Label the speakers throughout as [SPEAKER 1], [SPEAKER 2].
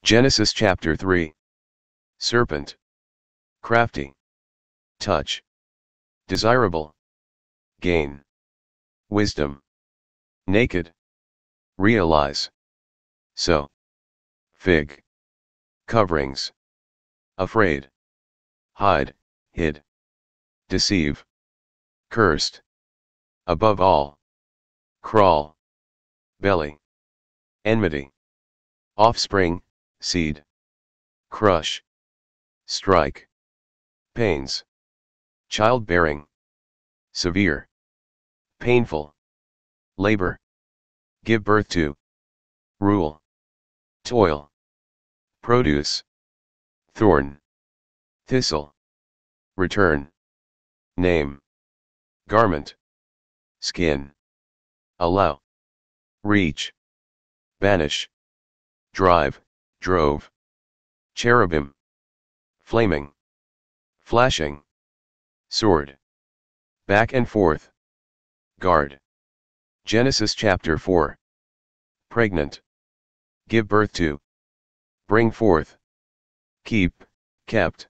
[SPEAKER 1] Genesis chapter 3. Serpent. Crafty. Touch. Desirable. Gain. Wisdom. Naked. Realize. So. Fig. Coverings. Afraid. Hide, hid. Deceive. Cursed. Above all. Crawl. Belly. Enmity. Offspring, seed. Crush. Strike. Pains. Childbearing. Severe. Painful. Labor. Give birth to. Rule. Toil. Produce. Thorn. Thistle. Return. Name. Garment. Skin. Allow. Reach. Banish. Drive, drove. Cherubim. Flaming. Flashing. Sword. Back and forth. Guard. Genesis chapter 4. Pregnant. Give birth to. Bring forth. Keep, kept.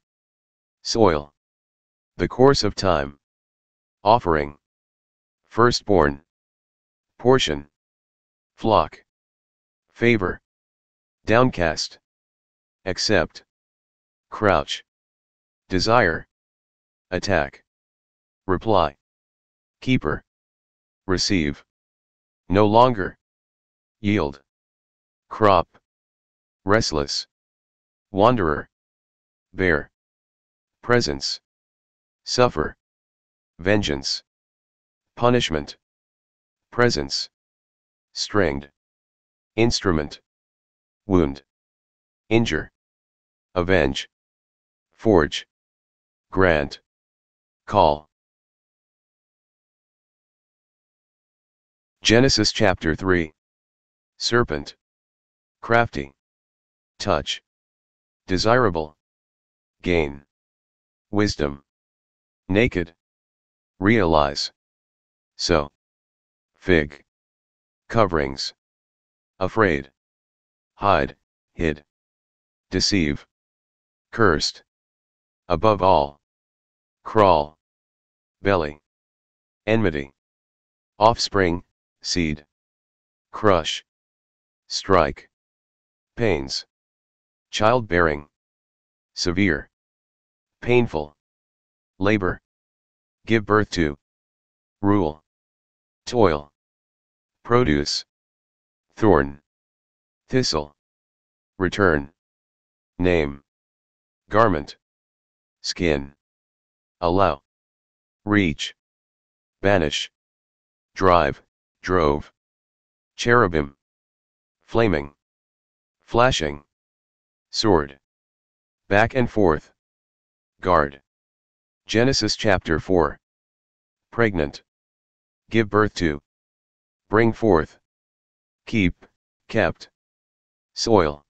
[SPEAKER 1] Soil. The course of time. Offering. Firstborn. Portion. Flock. Favor. Downcast. Accept. Crouch. Desire. Attack. Reply. Keeper. Receive. No longer. Yield. Crop. Restless. Wanderer. Bear. Presence. Suffer. Vengeance. Punishment. Presence. Stringed. Instrument. Wound. Injure. Avenge. Forge. Grant. Call. Genesis chapter 3. Serpent. Crafty. Touch. Desirable. Gain. Wisdom. Naked. Realize. So. Fig. Coverings. Afraid. Hide, hid. Deceive. Cursed. Above all. Crawl. Belly. Enmity. Offspring, seed. Crush. Strike. Pains. Childbearing. Severe. Painful. Labor. Give birth to. Rule. Toil. Produce. Thorn. Thistle. Return. Name. Garment. Skin. Allow. Reach. Banish. Drive, drove. Cherubim. Flaming. Flashing. Sword. Back and forth. Guard. Genesis chapter 4. Pregnant. Give birth to. Bring forth. Keep, kept. Soil.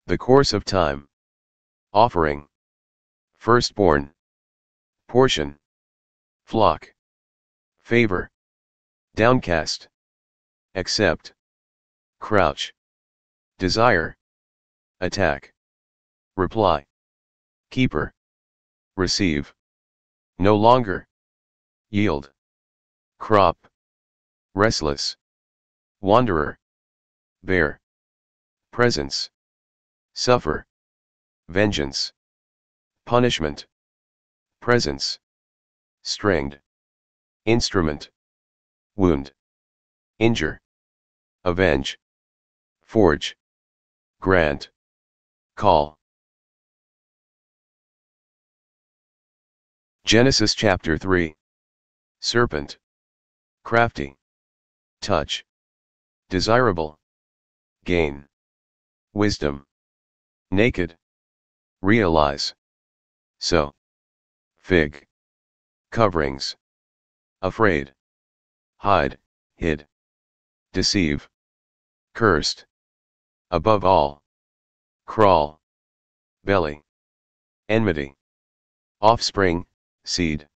[SPEAKER 1] The course of time. Offering. Firstborn. Portion. Flock. Favor. Downcast. Accept. Crouch. Desire. Attack. Reply. Keeper. Receive. No longer. Yield. Crop. Restless. Wanderer. Bear. Presence. Suffer. Vengeance. Punishment. Presence. Stringed. Instrument. Wound. Injure. Avenge. Forge. Grant. Call. Genesis chapter 3. Serpent. Crafty. Touch. Desirable. Gain. Wisdom. Naked. Realize. So. Fig. Coverings. Afraid. Hide, hid. Deceive. Cursed. Above all. Crawl. Belly. Enmity. Offspring, seed.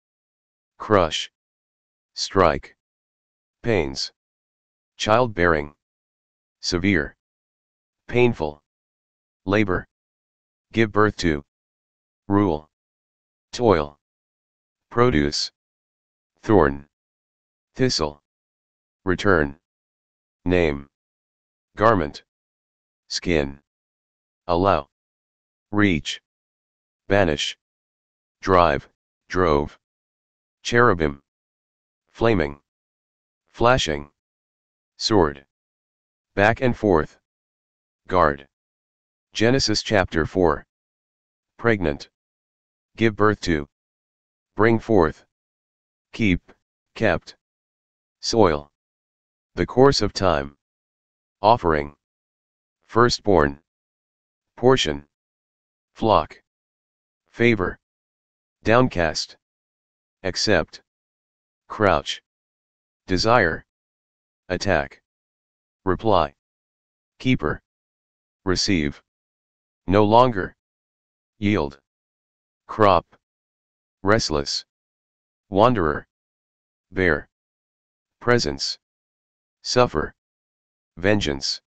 [SPEAKER 1] Crush. Strike. Pains. Childbearing. Severe. Painful. labor, give birth to, rule, toil, produce, thorn, thistle, return, name, garment, skin, allow, reach, banish, drive, drove, cherubim, flaming, flashing, sword, back and forth, guard. Genesis chapter 4. Pregnant, give birth to, bring forth, keep, kept, soil, the course of time, offering, firstborn, portion, flock, favor, downcast, accept, crouch, desire, attack, reply, keeper, receive, no longer, yield, crop, restless, wanderer, bear, presence, suffer, vengeance,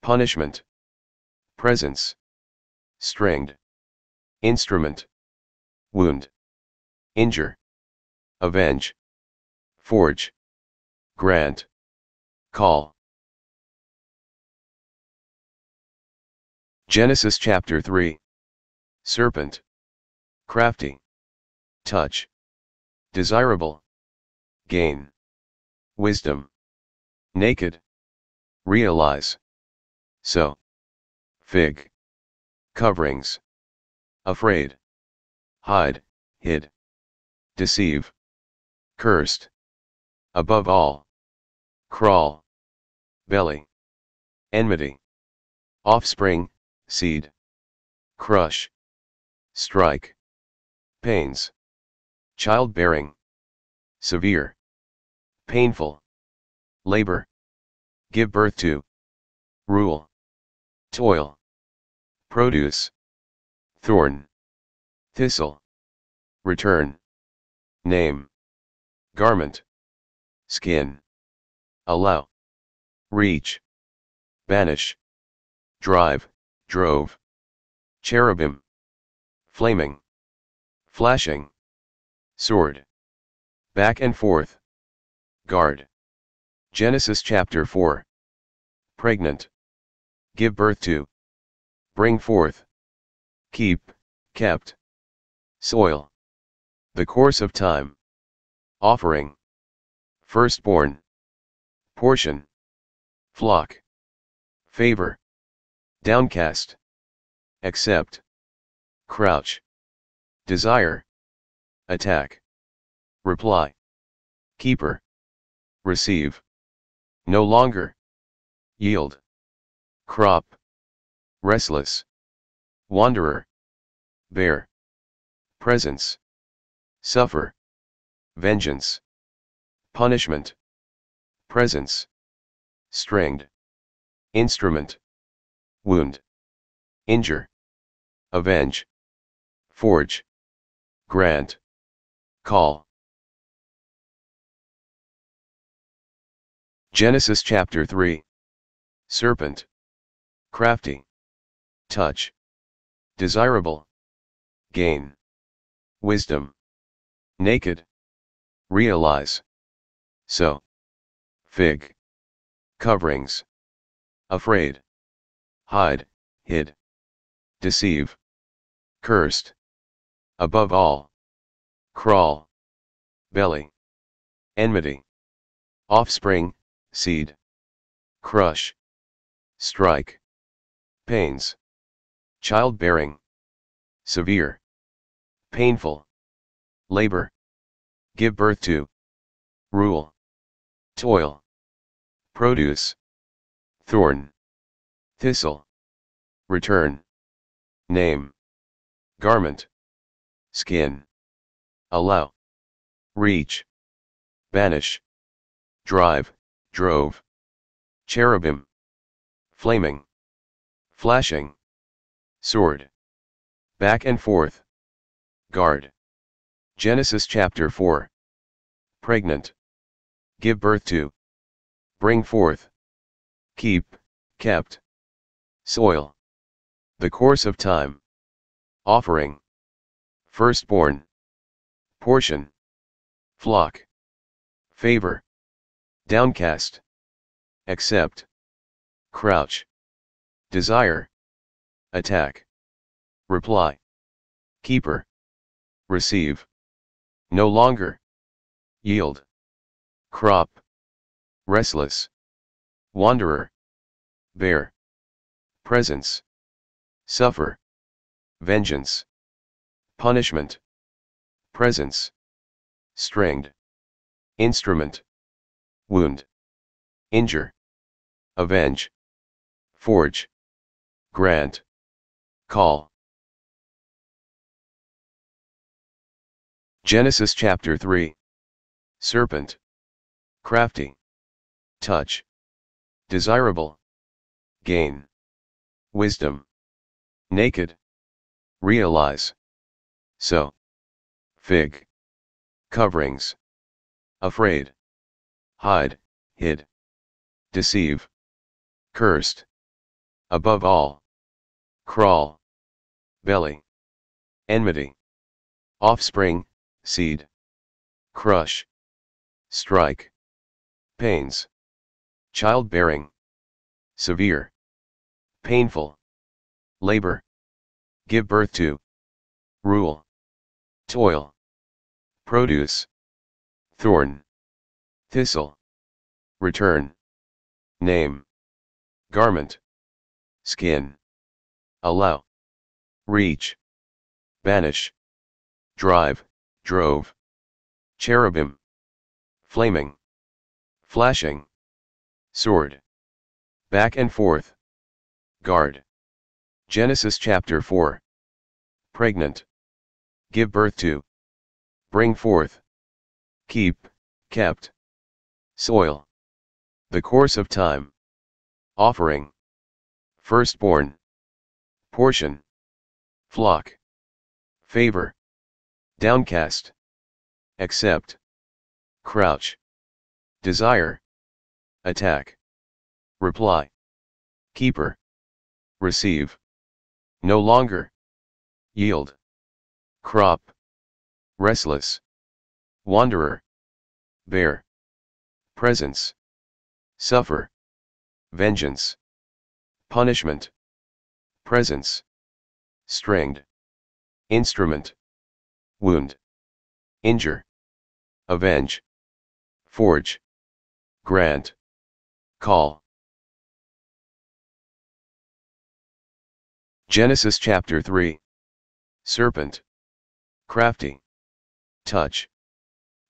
[SPEAKER 1] punishment, presence, stringed, instrument, wound, injure, avenge, forge, grant, call. Genesis chapter 3. Serpent, crafty, touch, desirable, gain, wisdom, naked, realize, so, fig, coverings, afraid, hide, hid, deceive, cursed, above all, crawl, belly, enmity, offspring, seed, crush, strike, pains, childbearing, severe, painful, labor, give birth to, rule, toil, produce, thorn, thistle, return, name, garment, skin, allow, reach, banish, drive, drove, cherubim, flaming, flashing, sword, back and forth, guard. Genesis chapter 4. Pregnant, give birth to, bring forth, keep, kept, soil, the course of time, offering, firstborn, portion, flock, favor, downcast, accept, crouch, desire, attack, reply, keeper, receive, no longer, yield, crop, restless, wanderer, bear, presence, suffer, vengeance, punishment, presence, stringed, instrument, wound, injure, avenge, forge, grant, call. Genesis chapter 3. Serpent, crafty, touch, desirable, gain, wisdom, naked, realize, so, fig, coverings, afraid, hide, hid, deceive, cursed, above all, crawl, belly, enmity, offspring, seed, crush, strike, pains, childbearing, severe, painful, labor, give birth to, rule, toil, produce, thorn, thistle, return, name, garment, skin, allow, reach, banish, drive, drove, cherubim, flaming, flashing, sword, back and forth, guard. Genesis chapter 4. Pregnant, give birth to, bring forth, keep, kept, soil, The course of time. Offering. Firstborn. Portion. Flock. Favor. Downcast. Accept. Crouch. Desire. Attack. Reply. Keeper. Receive. No longer. Yield. Crop. Restless. Wanderer. Bear. Presence. Suffer. Vengeance. Punishment. Presence. Stringed. Instrument. Wound. Injure. Avenge. Forge. Grant. Call. Genesis chapter 3. Serpent. Crafty. Touch. Desirable. Gain. Wisdom. Naked. Realize. So. Fig. Coverings. Afraid. Hide, hid. Deceive. Cursed. Above all. Crawl. Belly. Enmity. Offspring, seed. Crush. Strike. Pains. Childbearing. Severe. Painful. Labor. Give birth to. Rule. Toil. Produce. Thorn. Thistle. Return. Name. Garment. Skin. Allow. Reach. Banish. Drive, drove. Cherubim. Flaming. Flashing. Sword. Back and forth. Guard. Genesis chapter 4. Pregnant. Give birth to. Bring forth. Keep, kept. Soil. The course of time. Offering. Firstborn. Portion. Flock. Favor. Downcast. Accept. Crouch. Desire. Attack. Reply. Keeper. Receive. No longer. Yield. Crop. Restless. Wanderer. Bear. Presence. Suffer. Vengeance. Punishment. Presence. Stringed. Instrument. Wound. Injure. Avenge. Forge. Grant. Call. Genesis chapter 3. Serpent. Crafty. Touch.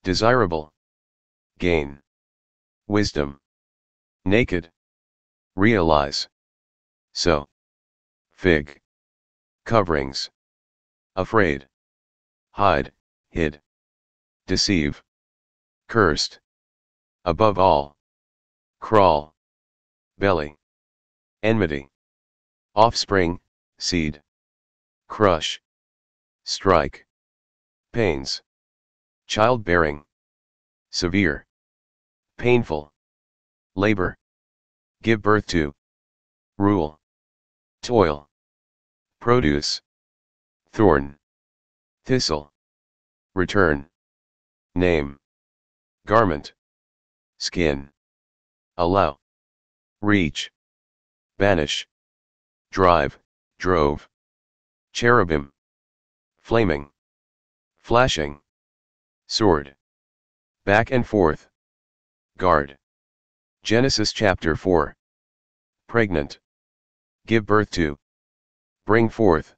[SPEAKER 1] Desirable. Gain. Wisdom. Naked. Realize. So. Fig. Coverings. Afraid. Hide, hid. Deceive. Cursed. Above all. Crawl. Belly. Enmity. Offspring, seed. Crush. Strike. Pains. Childbearing. Severe. Painful. Labor. Give birth to. Rule. Toil. Produce. Thorn. Thistle. Return. Name. Garment. Skin. Allow. Reach. Banish. Drive, drove. Cherubim. Flaming. Flashing. Sword. Back and forth. Guard. Genesis chapter 4. Pregnant. Give birth to. Bring forth.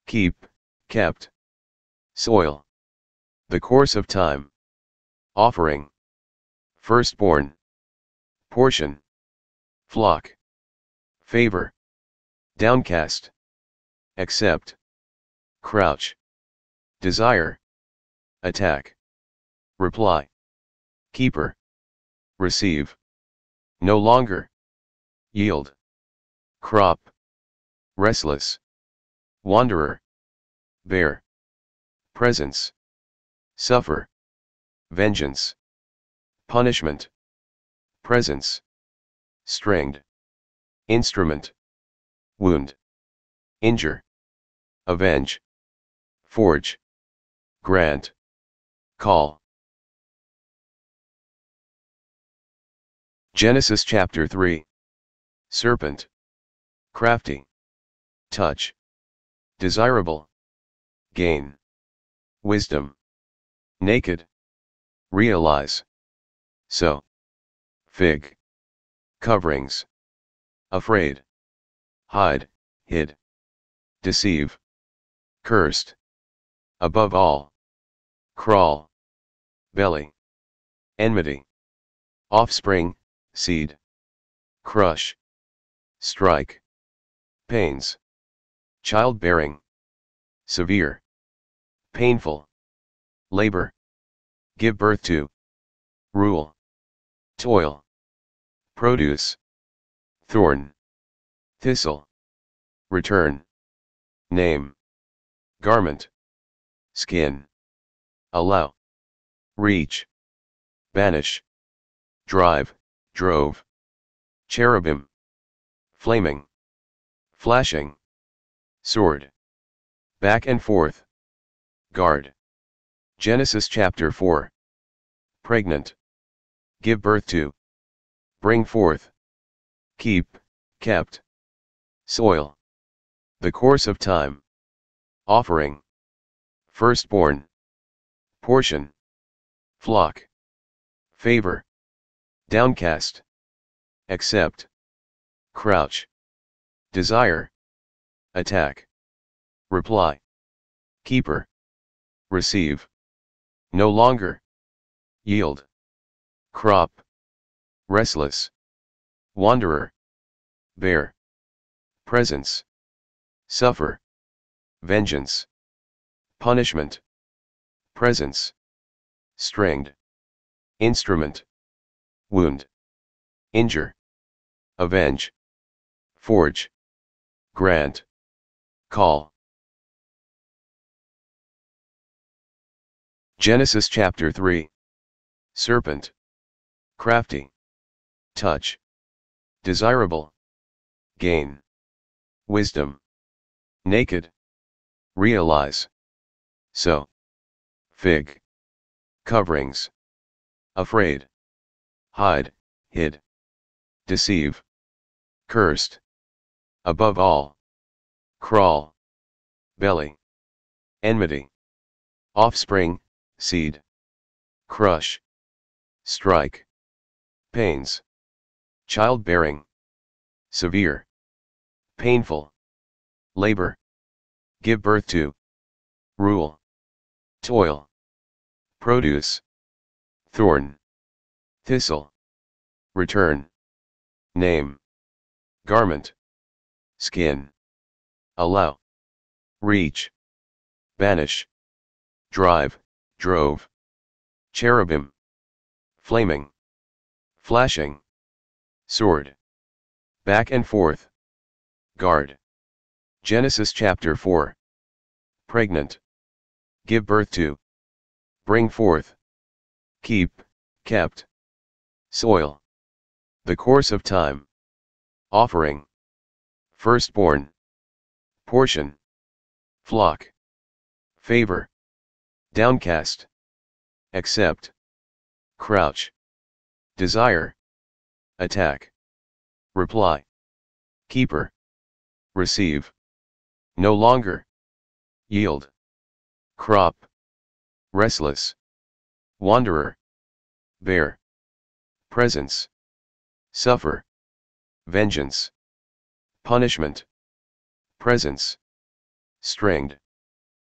[SPEAKER 1] Keep, kept. Soil. The course of time. Offering. Firstborn. Portion. Flock. Favor. Downcast. Accept. Crouch. Desire. Attack. Reply. Keeper. Receive. No longer. Yield. Crop. Restless. Wanderer. Bear. Presence. Suffer. Vengeance. Punishment. Presence. Stringed. Instrument. Wound. injure, avenge, forge, grant, call. Genesis chapter 3. Serpent, crafty, touch, desirable, gain, wisdom, naked, realize, so, fig, coverings, afraid, hide, hid, deceive, cursed, above all, crawl, belly, enmity, offspring, seed, crush, strike, pains, childbearing, severe, painful, labor, give birth to, rule, toil, produce, thorn, thistle, return, name, garment, skin, allow, reach, banish, drive, drove, cherubim, flaming, flashing, sword, back and forth, guard. Genesis chapter 4. Pregnant, give birth to, bring forth, keep, kept, soil, the course of time, offering, firstborn, portion, flock, favor, downcast, accept, crouch, desire, attack, reply, keeper, receive, no longer, yield, crop, restless, wanderer, bear, presence, suffer, vengeance, punishment, presence, stringed, instrument, wound, injure, avenge, forge, grant, call. Genesis chapter 3. Serpent, crafty, touch, desirable, gain, wisdom, naked, realize, so, fig, coverings, afraid, hide, hid, deceive, cursed, above all, crawl, belly, enmity, offspring, seed, crush, strike, pains, childbearing, severe, painful, labor, give birth to, rule, toil, produce, thorn, thistle, return, name, garment, skin, allow, reach, banish, drive, drove, cherubim, flaming, flashing, sword, back and forth, guard. Genesis chapter 4. Pregnant, give birth to, bring forth, keep, kept, soil, the course of time, offering, firstborn, portion, flock, favor, downcast, accept, crouch, desire, attack, reply, keeper, receive, no longer, yield, crop, restless, wanderer, bear, presence, suffer, vengeance, punishment, presence, stringed,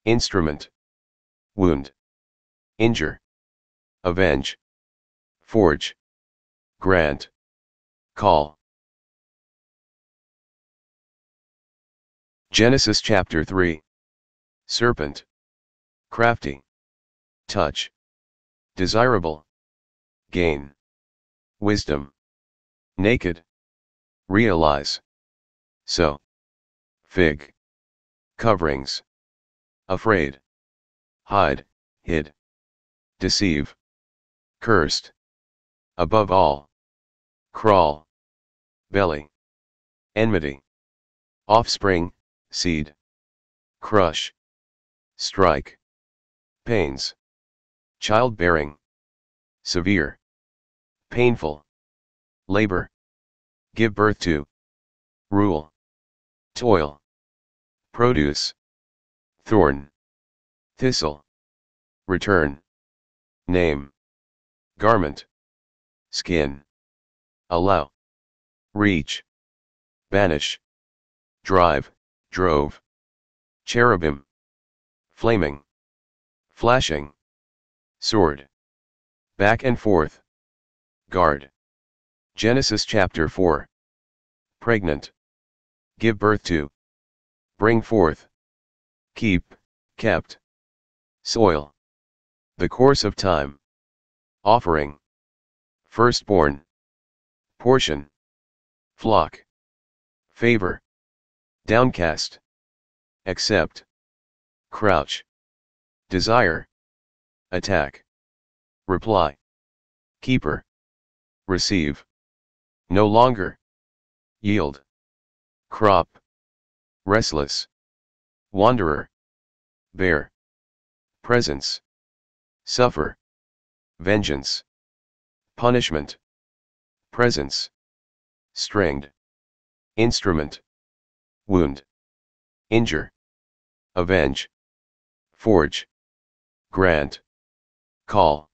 [SPEAKER 1] instrument, wound, injure, avenge, forge, grant, call. Genesis chapter 3. Serpent, crafty, touch, desirable, gain, wisdom, naked, realize, so, fig, coverings, afraid, hide, hid, deceive, cursed, above all, crawl, belly, enmity, offspring, seed, crush, strike, pains, childbearing, severe, painful, labor, give birth to, rule, toil, produce, thorn, thistle, return, name, garment, skin, allow, reach, banish, drive, drove, cherubim, flaming, flashing, sword, back and forth, guard. Genesis chapter 4. Pregnant, give birth to, bring forth, keep, kept, soil, the course of time, offering, firstborn, portion, flock, favor, downcast, accept, crouch, desire, attack, reply, keeper, receive, no longer, yield, crop, restless, wanderer, bear, presence, suffer, vengeance, punishment, presence, stringed, instrument, wound, injure, avenge, forge, grant, call,